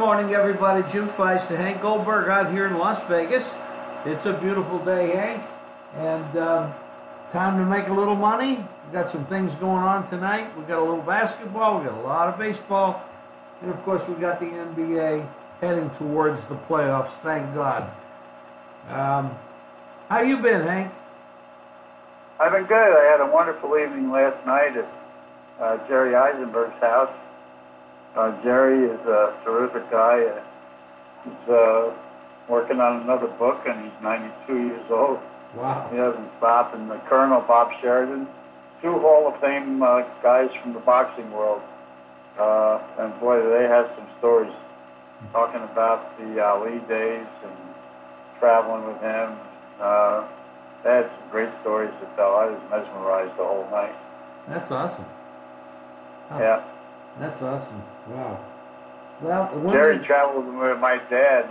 morning, everybody. Jim Feist, Hank Goldberg out here in Las Vegas. It's a beautiful day, Hank, and time to make a little money. We've got some things going on tonight. We've got a little basketball. We've got a lot of baseball. And, of course, we've got the NBA heading towards the playoffs, thank God. How you been, Hank? I've been good. I had a wonderful evening last night at Jerry Eisenberg's house. Jerry is a terrific guy. He's working on another book, and he's 92 years old. Wow. He doesn't stop. And the Colonel, Bob Sheridan, two Hall of Fame guys from the boxing world. And boy, do they have some stories talking about the Ali days and traveling with him. They had some great stories to tell. I was mesmerized the whole night. That's awesome. Oh, yeah. That's awesome. Wow. Well, Jerry traveled with my dad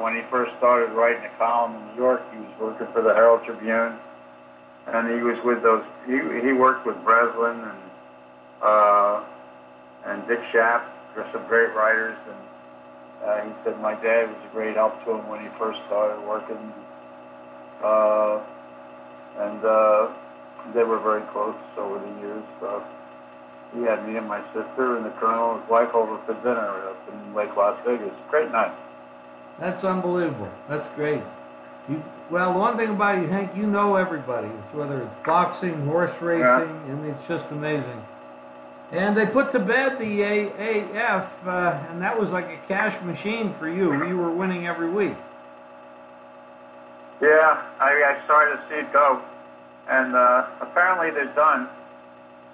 when he first started writing a column in New York. He was working for the Herald Tribune, and he was with those. He worked with Breslin and Dick Schaap. They're some great writers, and he said my dad was a great help to him when he first started working. And they were very close over the years. He had me and my sister and the Colonel and his wife over for dinner up in Lake Las Vegas. Great night. That's unbelievable. That's great. Well, the one thing about you, Hank, you know everybody. It's whether it's boxing, horse racing, and it's just amazing. And they put to bed the AAF, and that was like a cash machine for you. You were winning every week. Yeah, I started to see it go, and apparently they're done.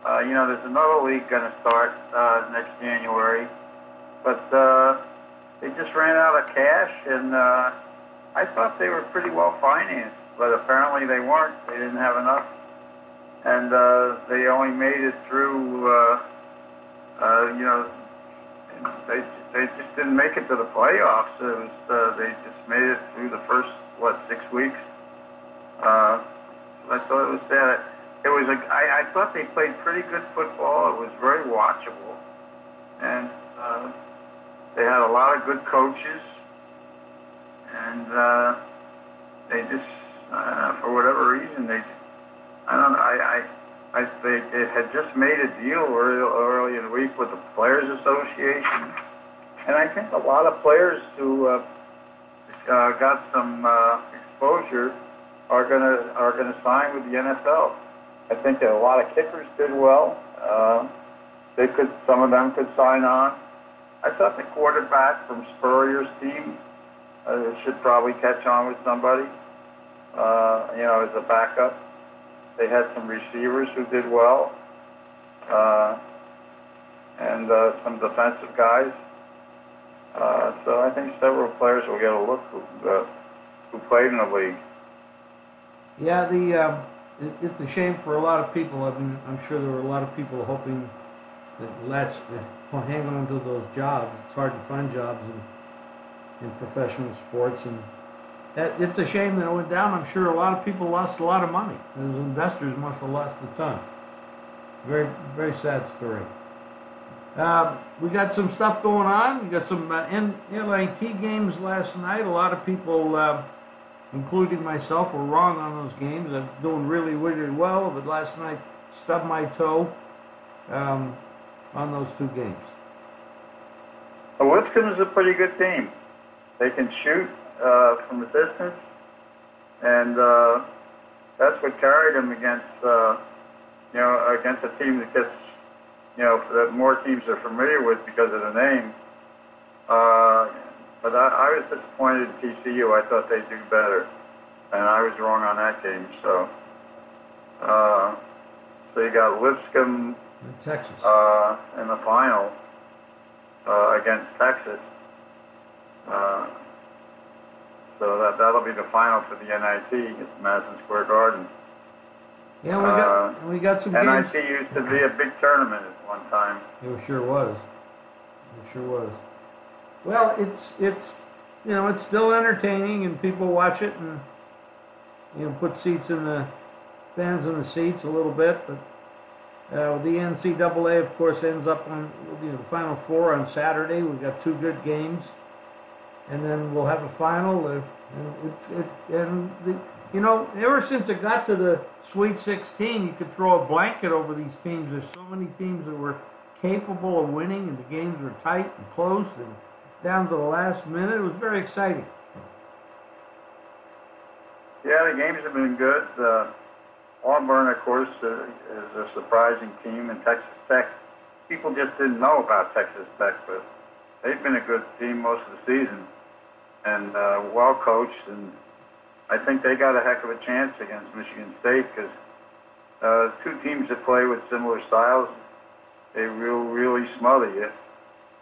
There's another league going to start next January, but they just ran out of cash, and I thought they were pretty well financed, but apparently they weren't. They didn't have enough, and they only made it through. They just didn't make it to the playoffs. It was they just made it through the first 6 weeks. I thought it was sad. It was I thought they played pretty good football. It was very watchable, and they had a lot of good coaches, and they just for whatever reason they had just made a deal early in the week with the Players Association, and I think a lot of players who got some exposure are gonna sign with the NFL. I think that a lot of kickers did well. Some of them could sign on. I thought the quarterback from Spurrier's team should probably catch on with somebody, as a backup. They had some receivers who did well, and some defensive guys. So I think several players will get a look who played in the league. Yeah, it's a shame for a lot of people. I mean, I'm sure there were a lot of people hoping that hang on to those jobs. It's hard to find jobs in professional sports, and it's a shame that it went down. I'm sure a lot of people lost a lot of money. Those investors must have lost a ton. Very, very sad story. We got some stuff going on. We got some NLIT games last night. A lot of people, including myself, were wrong on those games. I'm doing really, really well, but last night stubbed my toe on those two games. Well, Lipscomb is a pretty good team. They can shoot from a distance, and that's what carried them against, against a team that gets, that more teams are familiar with because of the name. But I was disappointed in TCU. I thought they'd do better, and I was wrong on that game. So you got Lipscomb in Texas in the final against Texas. So that'll be the final for the NIT at Madison Square Garden. Yeah, we got some games. NIT used to be a big tournament at one time. It sure was. It sure was. Well, it's still entertaining, and people watch it, and put fans in the seats a little bit. But The NCAA, of course, ends up on the Final Four on Saturday. We've got 2 good games, and then we'll have a final. Ever since it got to the Sweet 16, you could throw a blanket over these teams. There's so many teams that were capable of winning, and the games were tight and close and down to the last minute. It was very exciting. Yeah, the games have been good. Auburn, of course, is a surprising team, and Texas Tech. People just didn't know about Texas Tech, but they've been a good team most of the season and well coached, and I think they got a heck of a chance against Michigan State because 2 teams that play with similar styles, they really smother you,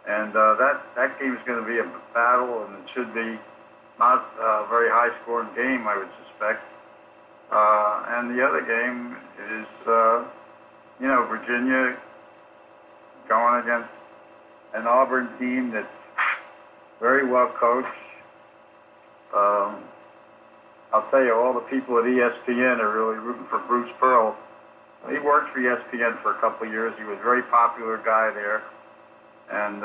and that game is going to be a battle, and it should be not a very high-scoring game, I would suspect. And the other game is, Virginia going against an Auburn team that's very well coached. I'll tell you, all the people at ESPN are really rooting for Bruce Pearl. He worked for ESPN for a couple of years. He was a very popular guy there. And,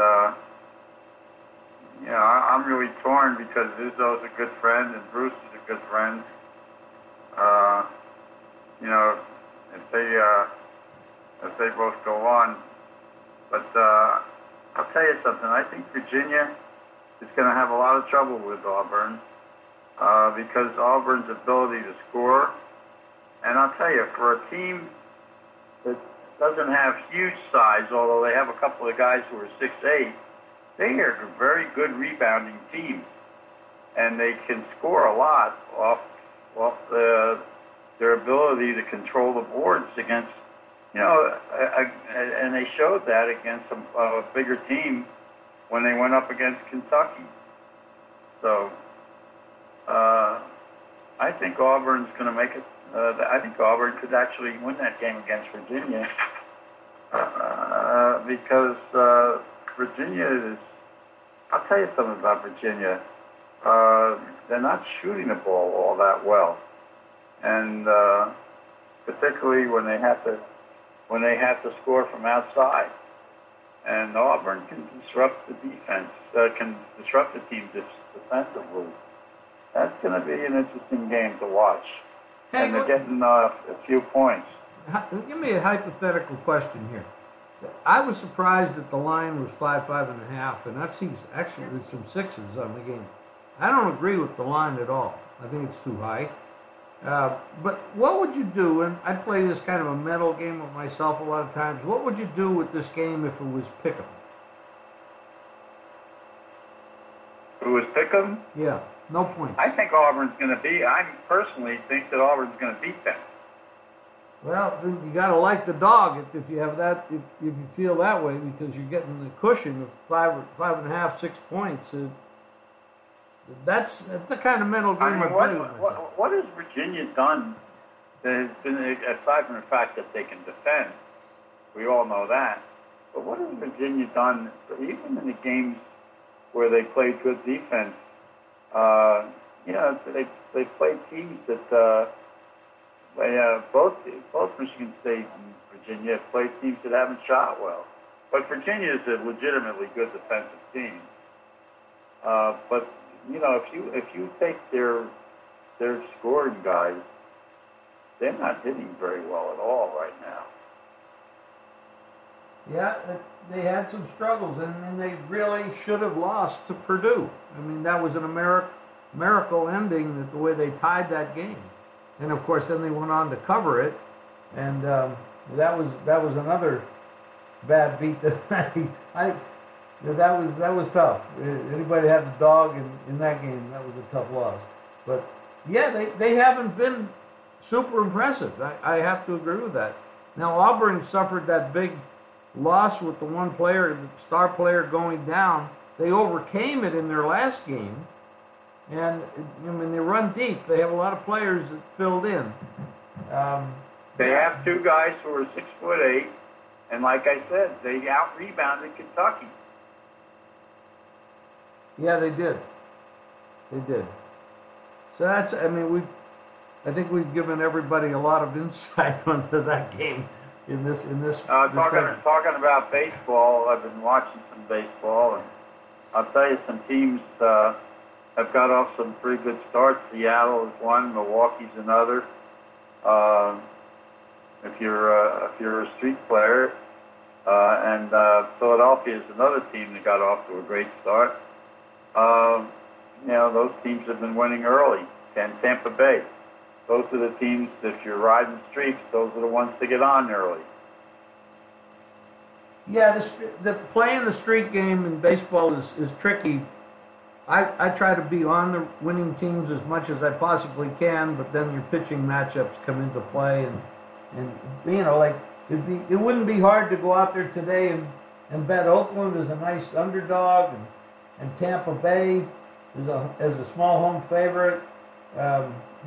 I'm really torn because Izzo's a good friend and Bruce is a good friend. If they both go on. But I'll tell you something. I think Virginia is going to have a lot of trouble with Auburn because Auburn's ability to score. And I'll tell you, for a team that doesn't have huge size, although they have a couple of guys who are 6'8", they are a very good rebounding team. And they can score a lot off their ability to control the boards against, and they showed that against a bigger team when they went up against Kentucky. So I think Auburn's going to make it. I think Auburn could actually win that game against Virginia because Virginia is. I'll tell you something about Virginia. They're not shooting the ball all that well, and particularly when they have to score from outside. And Auburn can disrupt the defense, can disrupt the team defensively. That's going to be an interesting game to watch. Hey, and they're getting a few points. Give me a hypothetical question here. I was surprised that the line was 5.5, and I've seen actually some 6s on the game. I don't agree with the line at all. I think it's too high. But what would you do, and I play this kind of a mental game with myself a lot of times, what would you do with this game if it was pick'em? If it was pick'em? Yeah, no points. I think Auburn's going to beat. I personally think that Auburn's going to beat them. Well, you got to like the dog if you have that. If you feel that way, because you're getting the cushion of 5.5, 6 points. That's the kind of mental game I play with myself. What has Virginia done that has been, aside from the fact that they can defend? We all know that. But what has Virginia done, even in the games where they played good defense? They played teams that both Michigan State and Virginia have played teams that haven't shot well. But Virginia is a legitimately good defensive team. But if you take their scoring guys, they're not hitting very well at all right now. Yeah, they had some struggles, and they really should have lost to Purdue. I mean, that was an miracle ending, the way they tied that game. And of course, then they went on to cover it, and that was another bad beat. That was tough. Anybody had the dog in that game, that was a tough loss. But yeah, they haven't been super impressive. I have to agree with that. Now Auburn suffered that big loss with the one player, the star player, going down. They overcame it in their last game. And they run deep. They have a lot of players that filled in. They have 2 guys who are 6'8", and like I said, they out-rebounded Kentucky. Yeah, they did. They did. So I think we've given everybody a lot of insight onto that game. in this Talking about baseball, I've been watching some baseball, and I'll tell you, some teams have got off some pretty good starts. Seattle is one, Milwaukee's another. If you're a street player, and Philadelphia is another team that got off to a great start. Those teams have been winning early. And Tampa Bay, those are the teams. If you're riding streaks, those are the ones to get on early. Yeah, the playing the streak game in baseball is tricky. I try to be on the winning teams as much as I possibly can, but then your pitching matchups come into play, and it wouldn't be hard to go out there today and bet Oakland is a nice underdog, and Tampa Bay is a small home favorite.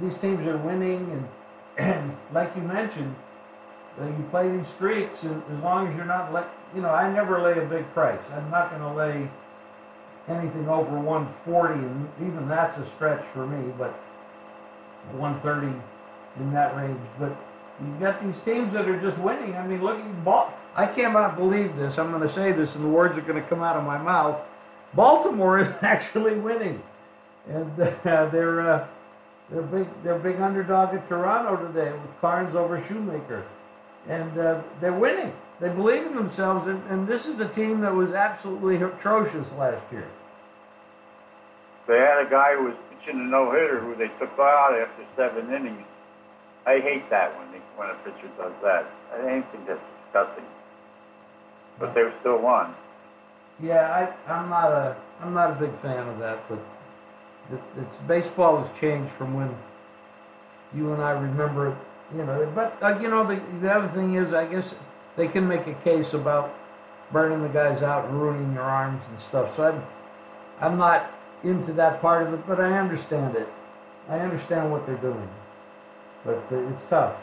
These teams are winning, and like you mentioned, you play these streaks, and as long as you're not I never lay a big price. I'm not going to lay anything over 140, and even that's a stretch for me, but 130 in that range. But you've got these teams that are just winning. I mean, look at ball. I cannot believe this. I'm going to say this, and the words are going to come out of my mouth. Baltimore is actually winning, and they're big underdog at Toronto today with Carnes over Shoemaker, and they're winning. They believe in themselves, and this is a team that was absolutely atrocious last year. They had a guy who was pitching a no-hitter who they took out after 7 innings. I hate that when a pitcher does that. I think that's disgusting. But they still won. Yeah, I'm not a big fan of that, but baseball has changed from when you and I remember it. But the other thing is, I guess they can make a case about burning the guys out and ruining your arms and stuff. So I'm not into that part of it, but I understand it. I understand what they're doing, but it's tough.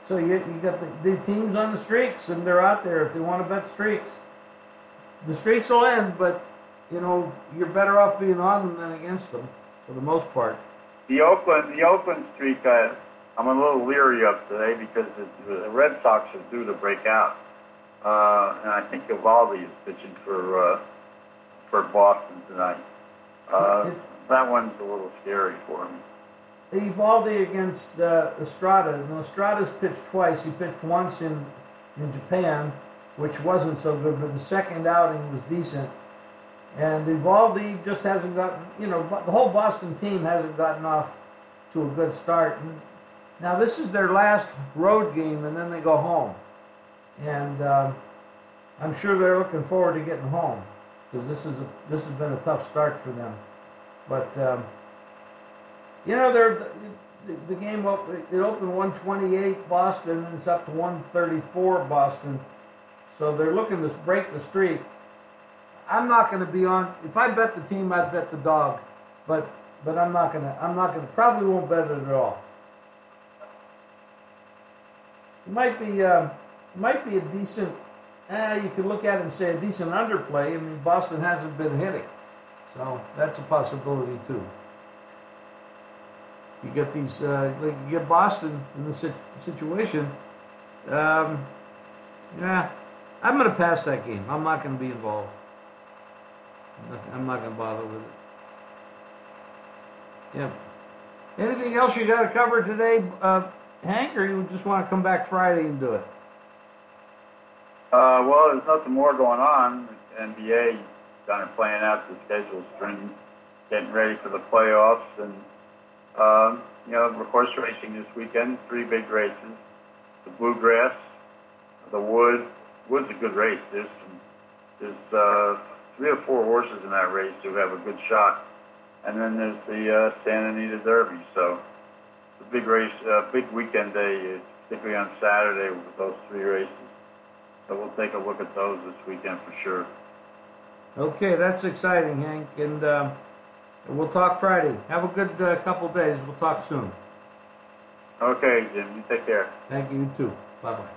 So you got the teams on the streaks, and they're out there if they want to bet streaks. The streaks will end, but you're better off being on them than against them for the most part. The Oakland streak, I'm a little leery of today because the Red Sox are due to break out, and I think Eovaldi is pitching for Boston tonight. That one's a little scary for me. Eovaldi against Estrada. And Estrada's pitched twice. He pitched once in Japan, which wasn't so good, but the second outing was decent. And Eovaldi just hasn't gotten, the whole Boston team hasn't gotten off to a good start. And now this is their last road game, and then they go home. And I'm sure they're looking forward to getting home, because this has been a tough start for them. But the game it opened 128 Boston, and it's up to 134 Boston. So they're looking to break the streak. I'm not going to be on. If I bet the team, I'd bet the dog, but I'm not going to. Probably won't bet it at all. It might be a decent. You could look at it and say a decent underplay. I mean, Boston hasn't been hitting, so that's a possibility too. You get these. You get Boston in the situation. Yeah, I'm going to pass that game. I'm not going to be involved. I'm not going to bother with it. Yeah. Anything else you got to cover today, Hank, or you just want to come back Friday and do it? Well, there's nothing more going on. NBA kind of playing out the schedule string, getting ready for the playoffs, and horse racing this weekend. 3 big races: the Bluegrass, the Wood. Wood's a good race. There's 3 or 4 horses in that race who have a good shot, and then there's the Santa Anita Derby. So it's a big race, big weekend day, particularly on Saturday with those 3 races. So we'll take a look at those this weekend for sure. Okay, that's exciting, Hank, and we'll talk Friday. Have a good couple days. We'll talk soon. Okay, Jim. You take care. Thank you, you too. Bye-bye.